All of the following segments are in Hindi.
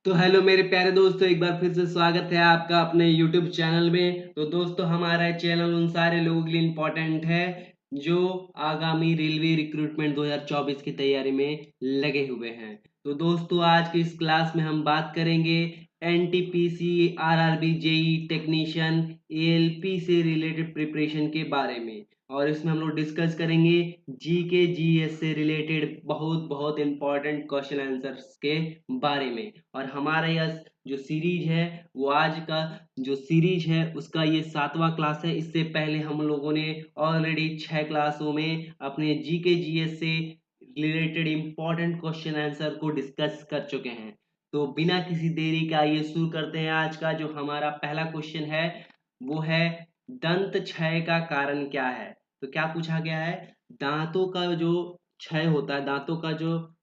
तो हेलो मेरे प्यारे दोस्तों, एक बार फिर से स्वागत है आपका अपने YouTube चैनल में। तो दोस्तों, हमारा चैनल उन सारे लोगों के लिए इम्पोर्टेंट है जो आगामी रेलवे रिक्रूटमेंट 2024 की तैयारी में लगे हुए हैं। तो दोस्तों, आज की इस क्लास में हम बात करेंगे NTPC, RRB, JE technician, ALP से रिलेटेड प्रिपरेशन के बारे में। और इसमें हम लोग डिस्कस करेंगे जीके जीएस से रिलेटेड बहुत बहुत इंपॉर्टेंट क्वेश्चन आंसर्स के बारे में। और हमारा यह जो सीरीज है, वो आज का जो सीरीज है उसका ये 7वां क्लास है। इससे पहले हम लोगों ने ऑलरेडी 6 क्लासों में अपने जीके जीएस से रिलेटेड इंपॉर्टेंट क्वेश्चन आंसर को डिस्कस कर चुके हैं। तो बिना किसी देरी का ये शुरू करते हैं। आज का जो हमारा पहला क्वेश्चन है वो है दंत क्षय का कारण क्या है। तो क्या पूछा गया है, दांतों का जो क्षय होता है, दांतों का जो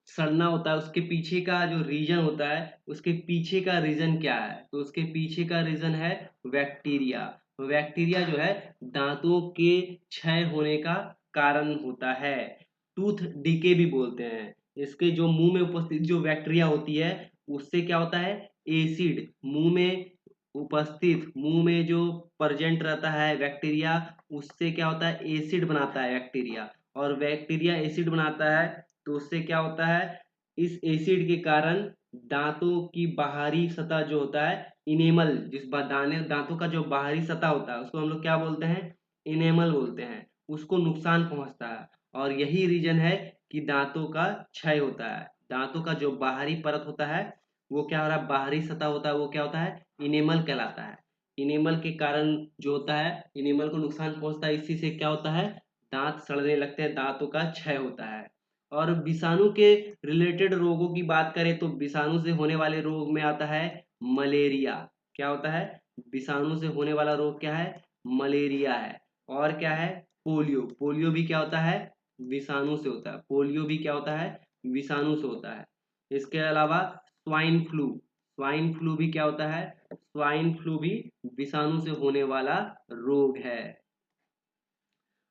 सड़ना होता है, उसके पीछे का जो रीजन होता है, उसके पीछे का रीजन क्या है। तो उसके पीछे का रीजन है बैक्टीरिया। बैक्टीरिया जो है दांतों के क्षय होने का कारण होता है। टूथ डीके भी बोलते हैं इसके। जो मुंह में उपस्थित जो बैक्टीरिया होती है उससे क्या होता है, एसिड मुंह में उपस्थित, मुंह में जो प्रेजेंट रहता है बैक्टीरिया, उससे क्या होता है, एसिड बनाता है बैक्टीरिया। और बैक्टीरिया एसिड बनाता है तो उससे क्या होता है, इस एसिड के कारण दांतों की बाहरी सतह जो होता है, इनेमल, दांतों का जो बाहरी सतह होता है उसको हम लोग क्या बोलते हैं, इनेमल बोलते हैं, उसको नुकसान पहुंचता है। और यही रीजन है कि दांतों का क्षय होता है। दांतों का जो बाहरी परत होता है, वो क्या हो रहा है, बाहरी सतह होता है, वो क्या होता है, इनेमल कहलाता है। इनेमल के कारण जो होता है, इनेमल को नुकसान पहुंचता है। इसी से क्या होता है, दांत सड़ने लगते हैं, दांतों का क्षय होता है। और विषाणु के रिलेटेड रोगों की बात करें तो विषाणु से होने वाले रोग में आता है मलेरिया। क्या होता है, विषाणु से होने वाला रोग क्या है, मलेरिया है। और क्या है, पोलियो। पोलियो भी क्या होता है, विषाणु से होता है। पोलियो भी क्या होता है, विषाणु से होता है। इसके अलावा स्वाइन फ्लू, स्वाइन फ्लू भी क्या होता है, स्वाइन फ्लू भी विषाणु से होने वाला रोग है।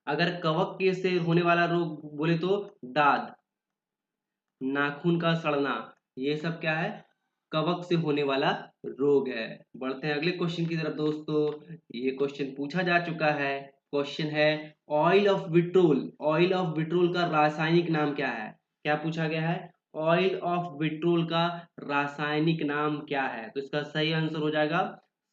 अगर कवक के से होने वाला रोग बोले तो दाद, नाखून का सड़ना, ये सब क्या है, कवक से होने वाला रोग है। बढ़ते हैं अगले क्वेश्चन की तरफ दोस्तों। ये क्वेश्चन पूछा जा चुका है। क्वेश्चन है oil of vitriol, oil of vitriol का रासायनिक नाम क्या है। क्या पूछा गया है, ऑयल ऑफ विट्रोल का रासायनिक नाम क्या है। तो इसका सही आंसर हो जाएगा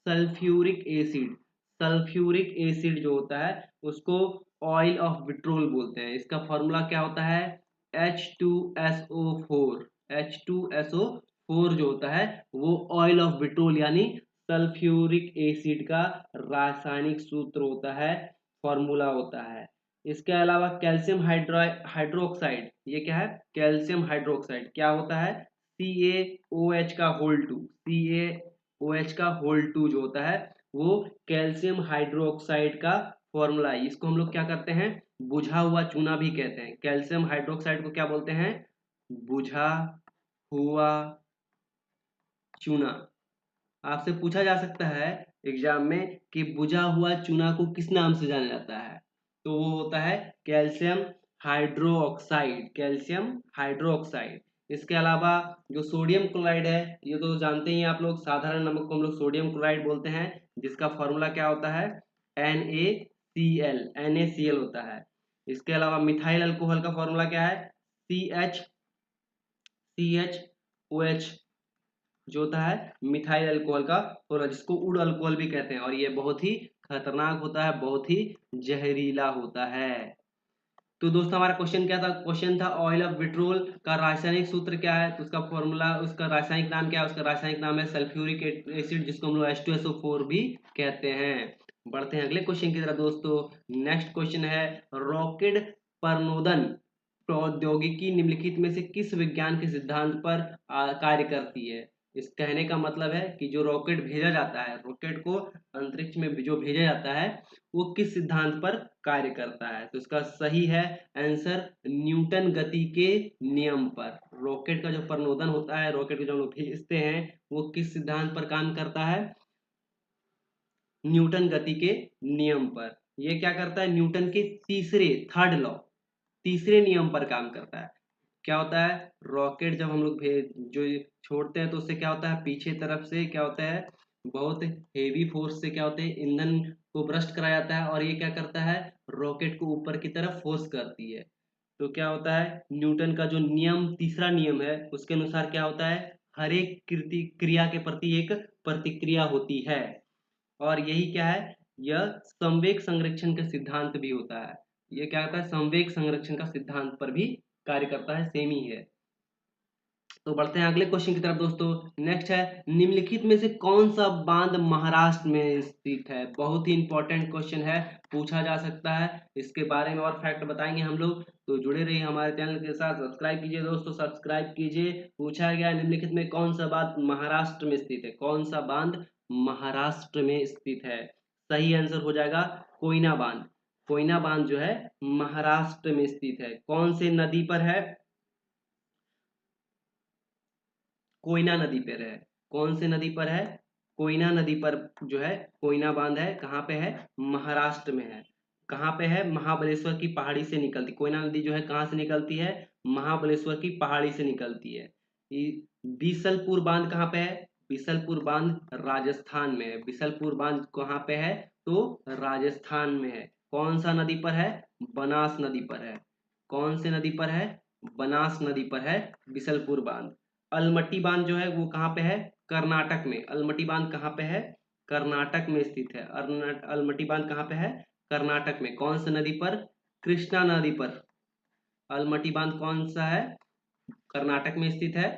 सल्फ्यूरिक एसिड। सल्फ्यूरिक एसिड जो होता है उसको ऑयल ऑफ विट्रोल बोलते हैं। इसका फॉर्मूला क्या होता है, H2SO4। H2SO4 जो होता है वो ऑयल ऑफ विट्रोल यानी सल्फ्यूरिक एसिड का रासायनिक सूत्र होता है, फॉर्मूला होता है। इसके अलावा कैल्शियम हाइड्रोक्साइड, ये क्या है, कैल्शियम हाइड्रोक्साइड क्या होता है, CaOH का होल टू, CaOH का होल टू जो होता है वो कैल्शियम हाइड्रोक्साइड का फॉर्मूला है। इसको हम लोग क्या करते हैं, बुझा हुआ चूना भी कहते हैं। कैल्शियम हाइड्रोक्साइड को क्या बोलते हैं, बुझा हुआ चूना। आपसे पूछा जा सकता है एग्जाम में कि बुझा हुआ चूना को किस नाम से जाना जाता है। तो वो होता है कैल्शियम हाइड्रोक्साइड, कैल्शियम हाइड्रोक्साइड। इसके अलावा जो सोडियम क्लोराइड है, ये तो जानते ही हैं आप लोग, साधारण नमक को हम लोग सोडियम क्लोराइड बोलते हैं, जिसका फॉर्मूला क्या होता है, NaCl होता है। इसके अलावा मिथाइल अल्कोहल का फॉर्मूला क्या है, CHOH जो होता है मिथाइल अल्कोहल का फॉर्मूला, जिसको वुड अल्कोहल भी कहते हैं। और ये बहुत ही खतरनाक होता है, बहुत ही जहरीला होता है। तो दोस्तों, हमारा क्वेश्चन क्या था, क्वेश्चन था ऑयल ऑफ विट्रोल का रासायनिक सूत्र क्या है। तो उसका फॉर्मूला, उसका रासायनिक नाम क्या है, उसका रासायनिक नाम है सल्फ्यूरिक एसिड, जिसको हम लोग H2SO4 भी कहते हैं। बढ़ते हैं अगले क्वेश्चन की तरफ दोस्तों। नेक्स्ट क्वेश्चन है रॉकेट प्रनोदन प्रौद्योगिकी निम्नलिखित में से किस विज्ञान के सिद्धांत पर कार्य करती है। इस कहने का मतलब है कि जो रॉकेट भेजा जाता है, रॉकेट को अंतरिक्ष में जो भेजा जाता है, वो किस सिद्धांत पर कार्य करता है। तो इसका सही है आंसर न्यूटन गति के नियम पर। रॉकेट का जो प्रनोदन होता है, रॉकेट को जो हम लोग भेजते हैं, वो किस सिद्धांत पर काम करता है, न्यूटन गति के नियम पर। ये क्या करता है, न्यूटन के थर्ड लॉ, तीसरे नियम पर काम करता है। क्या होता है, रॉकेट जब हम लोग भेज जो छोड़ते हैं तो उससे क्या होता है, पीछे तरफ से क्या होता है, बहुत हेवी फोर्स से क्या होते हैं, ईंधन को ब्रस्ट कराया जाता है और ये क्या करता है, रॉकेट को ऊपर की तरफ फोर्स करती है। तो क्या होता है, न्यूटन का जो नियम, तीसरा नियम है, उसके अनुसार क्या होता है, हर एक क्रिया के प्रति एक प्रतिक्रिया होती है। और यही क्या है, यह संवेग संरक्षण का सिद्धांत भी होता है। ये क्या होता है, संवेग संरक्षण का सिद्धांत पर भी कार्य करता है, सेम ही है। तो बढ़ते हैं अगले क्वेश्चन की तरफ दोस्तों। नेक्स्ट है, निम्नलिखित में से कौन सा बांध महाराष्ट्र में स्थित है। बहुत ही इंपॉर्टेंट क्वेश्चन है, पूछा जा सकता है, इसके बारे में और फैक्ट बताएंगे हम लोग। तो जुड़े रहिए हमारे चैनल के साथ, सब्सक्राइब कीजिए दोस्तों, सब्सक्राइब कीजिए। पूछा गया निम्नलिखित में कौन सा बांध महाराष्ट्र में स्थित है, कौन सा बांध महाराष्ट्र में स्थित है। सही आंसर हो जाएगा कोयना बांध। कोयना बांध जो है महाराष्ट्र में स्थित है। कौन से नदी पर है, कोयना नदी पर है। कौन से नदी पर है, कोयना नदी पर जो है कोयना बांध है। कहाँ पे है, महाराष्ट्र में है। कहाँ पे है, महाबलेश्वर की पहाड़ी से निकलती, कोयना नदी जो है कहाँ से निकलती है, महाबलेश्वर की पहाड़ी से निकलती है। बीसलपुर बांध कहाँ पे है, बीसलपुर बांध राजस्थान में है। बीसलपुर बांध कहाँ पे है, तो राजस्थान में है। कौन सा नदी पर है, बनास नदी पर है। कौन से नदी पर है, बनास नदी पर है बीसलपुर बांध। अलमट्टी बांध जो है वो कहाँ पे है, कर्नाटक में। अलमट्टी बांध कहाँ पे है, कर्नाटक में स्थित है। अलमट्टी बांध कहाँ पे है, कर्नाटक में। कौन सी नदी पर, कृष्णा नदी पर। अलमट्टी बांध कौन सा है, कर्नाटक में स्थित है।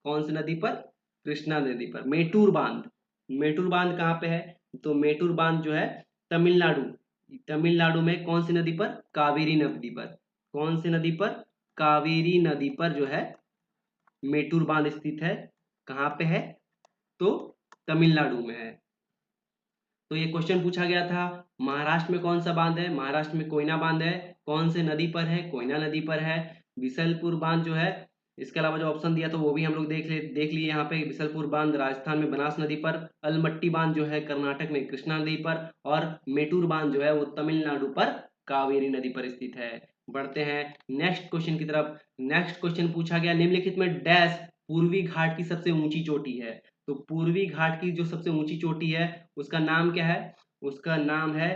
कौन सी नदी पर, कृष्णा नदी पर। मेटूर बांध, मेटूर बांध कहाँ पे है, तो मेटूर बांध जो है तमिलनाडु, तमिलनाडु में कौन सी नदी पर, कावेरी नदी पर। कौन सी नदी पर, कावेरी नदी पर जो है मेटूर बांध स्थित है। कहाँ पे है, तो तमिलनाडु में है। तो ये क्वेश्चन पूछा गया था, महाराष्ट्र में कौन सा बांध है, महाराष्ट्र में कोयना बांध है। कौन से नदी पर है, कोयना नदी पर है। बिसलपुर बांध जो है, इसके अलावा जो ऑप्शन दिया तो वो भी हम लोग देख लिए यहाँ पे। बिसलपुर बांध राजस्थान में बनास नदी पर, अलमट्टी बांध जो है कर्नाटक में कृष्णा नदी पर, और मेटूर बांध जो है वो तमिलनाडु पर कावेरी नदी पर स्थित है। बढ़ते हैं नेक्स्ट क्वेश्चन की तरफ। नेक्स्ट क्वेश्चन पूछा गया, निम्नलिखित में डैश पूर्वी घाट की सबसे ऊंची चोटी है। तो पूर्वी घाट की जो सबसे ऊंची चोटी है उसका नाम क्या है, उसका नाम है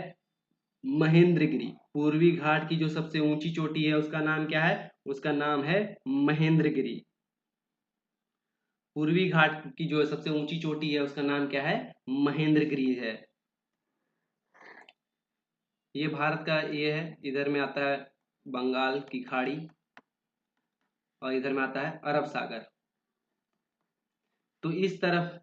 महेंद्रगिरी। पूर्वी घाट की जो सबसे ऊंची चोटी है उसका नाम क्या है, उसका नाम है महेंद्रगिरी। पूर्वी घाट की जो सबसे ऊंची चोटी है उसका नाम क्या है, महेंद्रगिरी है। ये भारत का ये है, इधर में आता है बंगाल की खाड़ी और इधर में आता है अरब सागर। तो इस तरफ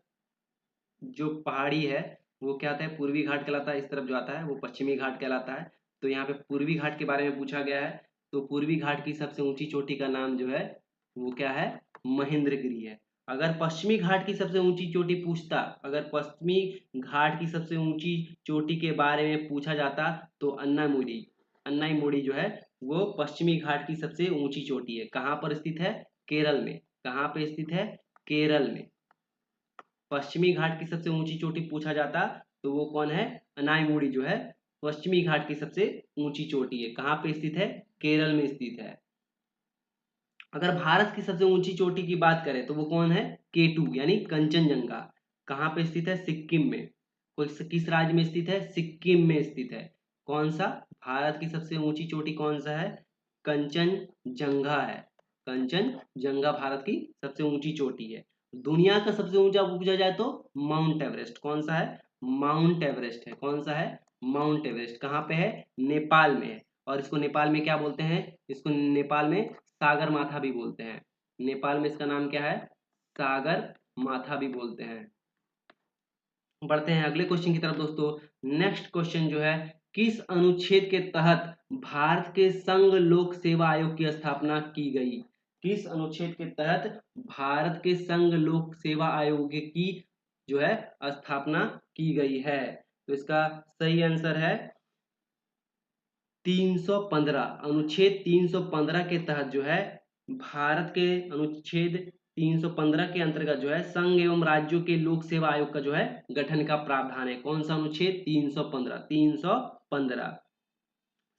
जो पहाड़ी है वो क्या आता है, पूर्वी घाट कहलाता है। इस तरफ जो आता है वो पश्चिमी घाट कहलाता है। तो यहाँ पे पूर्वी घाट के बारे में पूछा गया है। तो पूर्वी घाट की सबसे ऊंची चोटी का नाम जो है वो क्या है, महेंद्रगिरी है। अगर पश्चिमी घाट की सबसे ऊंची चोटी पूछता, अगर पश्चिमी घाट की सबसे ऊंची चोटी के बारे में पूछा जाता तो अन्नामुडी, अन्नाईमुड़ी जो है वो पश्चिमी घाट की सबसे ऊंची चोटी है। कहाँ पर स्थित है, केरल में। कहाँ पे स्थित है, केरल में। पश्चिमी घाट की सबसे ऊंची चोटी पूछा जाता तो वो कौन है, अनाईमुड़ी जो है पश्चिमी घाट की सबसे ऊंची चोटी है। कहाँ पे स्थित है, केरल में स्थित है। अगर भारत की सबसे ऊंची चोटी की बात करें तो वो कौन है, केटू यानी कंचनजंगा। कहाँ पे स्थित है, सिक्किम में। कोई किस राज्य में स्थित है, सिक्किम में स्थित है। कौन सा, भारत की सबसे ऊंची चोटी कौन सा है, कंचनजंगा है। कंचनजंगा भारत की सबसे ऊंची चोटी है। दुनिया का सबसे ऊंचा पूछा जाए तो माउंट एवरेस्ट। कौन सा है, माउंट एवरेस्ट है। कौन सा है, माउंट एवरेस्ट। कहाँ पे है, नेपाल में है। और इसको नेपाल में क्या बोलते हैं, इसको नेपाल में सागर माथा भी बोलते हैं। नेपाल में इसका नाम क्या है, सागर माथा भी बोलते हैं। बढ़ते हैं अगले क्वेश्चन की तरफ दोस्तों। नेक्स्ट क्वेश्चन जो है, किस अनुच्छेद के तहत भारत के संघ लोक सेवा आयोग की स्थापना की गई। किस अनुच्छेद के तहत भारत के संघ लोक सेवा आयोग की जो है स्थापना की गई है। तो इसका सही आंसर है 315। अनुच्छेद 315 के तहत जो है भारत के अनुच्छेद 315 के अंतर्गत जो है संघ एवं राज्यों के लोक सेवा आयोग का जो है गठन का प्रावधान है। कौन सा अनुच्छेद, 315। 315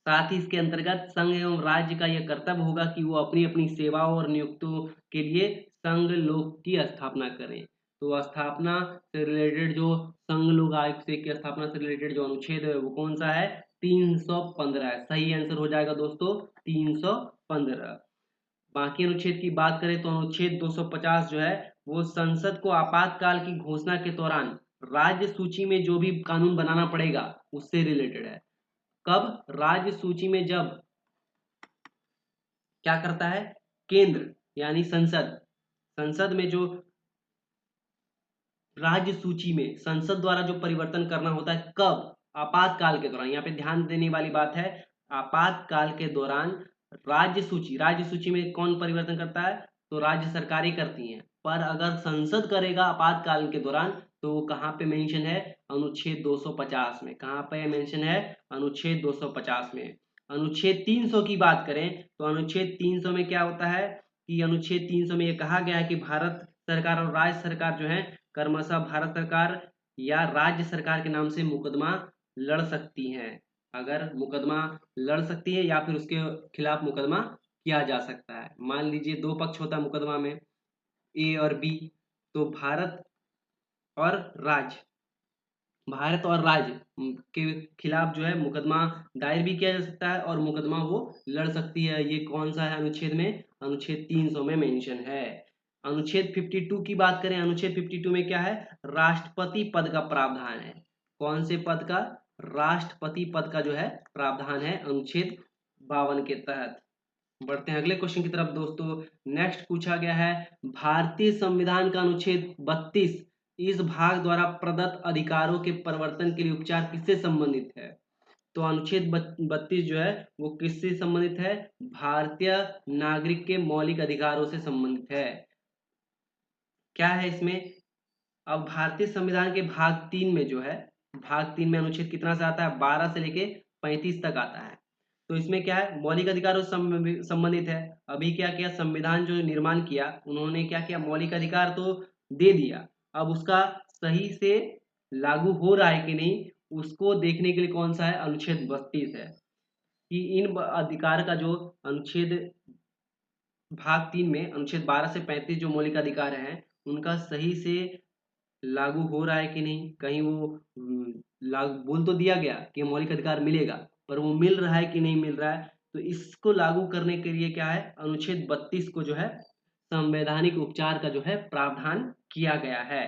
साथ ही इसके अंतर्गत संघ एवं राज्य का यह कर्तव्य होगा कि वो अपनी अपनी सेवाओं और नियुक्तियों के लिए संघ लोक की स्थापना करें। तो स्थापना से रिलेटेड जो संघ लोक आयोग से की स्थापना से रिलेटेड जो अनुच्छेद है वो कौन सा है? 315 है। सही आंसर हो जाएगा दोस्तों 315। बाकी अनुच्छेद की बात करें तो अनुच्छेद 250 जो है वो संसद को आपातकाल की घोषणा के दौरान राज्य सूची में जो भी कानून बनाना पड़ेगा उससे रिलेटेड है। कब? राज्य सूची में जब क्या करता है केंद्र यानी संसद, संसद में जो राज्य सूची में संसद द्वारा जो परिवर्तन करना होता है कब? आपातकाल के दौरान। यहाँ पे ध्यान देने वाली बात है आपातकाल के दौरान राज्य सूची में कौन परिवर्तन करता है? तो राज्य सरकारें करती हैं। पर अगर संसद करेगा आपातकाल के दौरान तो वो कहाँ पे मेंशन है? अनुच्छेद 250 में। कहाँ पे मेंशन है? अनुच्छेद 250 में। अनुच्छेद 300 की बात करें तो अनुच्छेद 300 में क्या होता है कि अनुच्छेद 300 में ये कहा गया है कि भारत सरकार और राज्य सरकार जो है क्रमशः भारत सरकार या राज्य सरकार के नाम से मुकदमा लड़ सकती हैं। अगर मुकदमा लड़ सकती है या फिर उसके खिलाफ मुकदमा किया जा सकता है। मान लीजिए दो पक्ष होता है मुकदमा में, ए और बी, तो भारत और राज्य के खिलाफ जो है मुकदमा दायर भी किया जा सकता है और मुकदमा वो लड़ सकती है। ये कौन सा है अनुच्छेद में? अनुच्छेद 300 में मेंशन है। अनुच्छेद 52 की बात करें, अनुच्छेद 52 में क्या है? राष्ट्रपति पद का प्रावधान है। कौन से पद का? राष्ट्रपति पद का जो है प्रावधान है अनुच्छेद 52 के तहत। बढ़ते हैं अगले क्वेश्चन की तरफ दोस्तों। नेक्स्ट पूछा गया है भारतीय संविधान का अनुच्छेद 32 इस भाग द्वारा प्रदत्त अधिकारों के परिवर्तन के लिए उपचार किससे संबंधित है? तो अनुच्छेद 32 जो है वो किससे संबंधित है? भारतीय नागरिक के मौलिक अधिकारों से संबंधित है। क्या है इसमें? अब भारतीय संविधान के भाग 3 में जो है, भाग 3 में अनुच्छेद कितना से आता है? 12 से लेके 35 तक आता है। तो इसमें क्या है? मौलिक अधिकारों से संबंधित है। अभी क्या किया संविधान जो निर्माण किया उन्होंने क्या किया? मौलिक अधिकार तो दे दिया, अब उसका सही से लागू हो रहा है कि नहीं उसको देखने के लिए कौन सा है? अनुच्छेद 32 है कि इन अधिकार का जो अनुच्छेद भाग 3 में अनुच्छेद 12 से 35 जो मौलिक अधिकार हैं उनका सही से लागू हो रहा है कि नहीं। कहीं वो लागू बोल तो दिया गया कि मौलिक अधिकार मिलेगा पर वो मिल रहा है कि नहीं मिल रहा है। तो इसको लागू करने के लिए क्या है? अनुच्छेद 32 को जो है संवैधानिक उपचार का जो है प्रावधान किया गया है।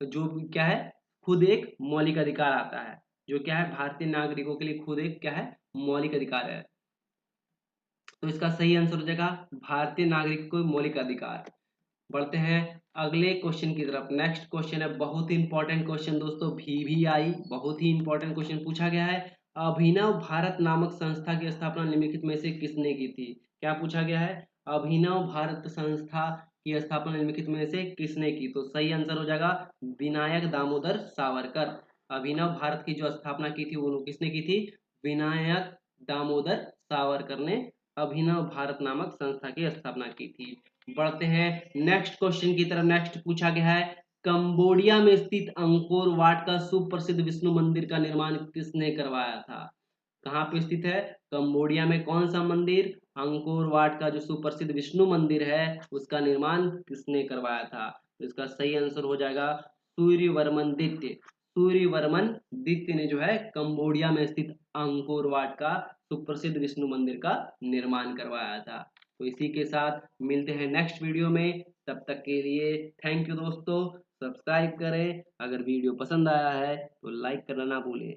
तो जो क्या है खुद एक मौलिक अधिकार आता है, जो क्या है भारतीय नागरिकों के लिए खुद एक क्या है मौलिक अधिकार है। तो इसका सही आंसर हो जाएगा भारतीय नागरिक को मौलिक अधिकार। बढ़ते हैं अगले क्वेश्चन की तरफ। नेक्स्ट क्वेश्चन है बहुत ही इंपॉर्टेंट क्वेश्चन दोस्तों, VVI बहुत ही इंपॉर्टेंट क्वेश्चन पूछा गया है। अभिनव भारत नामक संस्था की स्थापना निम्नलिखित में से किसने की थी? क्या पूछा गया है? अभिनव भारत संस्था की स्थापना निम्नलिखित में से किसने की? तो सही आंसर हो जाएगा विनायक दामोदर सावरकर। अभिनव भारत की जो स्थापना की थी वो किसने की थी? विनायक दामोदर सावरकर ने अभिनव भारत नामक संस्था की स्थापना की थी। बढ़ते हैं नेक्स्ट क्वेश्चन की तरफ। नेक्स्ट पूछा गया है कंबोडिया में स्थित अंकोर वाट का सुप्रसिद्ध विष्णु मंदिर का निर्माण किसने करवाया था? कहाँ पे स्थित है? कंबोडिया में कौन सा मंदिर? अंकोर वाट का जो सुप्रसिद्ध विष्णु मंदिर है उसका निर्माण किसने करवाया था? तो इसका सही आंसर हो जाएगा सूर्यवर्मन द्वितीय। सूर्यवर्मन द्वितीय ने जो है कंबोडिया में स्थित अंकोर वाट का सुप्रसिद्ध विष्णु मंदिर का निर्माण करवाया था। तो इसी के साथ मिलते हैं नेक्स्ट वीडियो में, तब तक के लिए थैंक यू दोस्तों। सब्सक्राइब करें, अगर वीडियो पसंद आया है तो लाइक करना ना भूलें।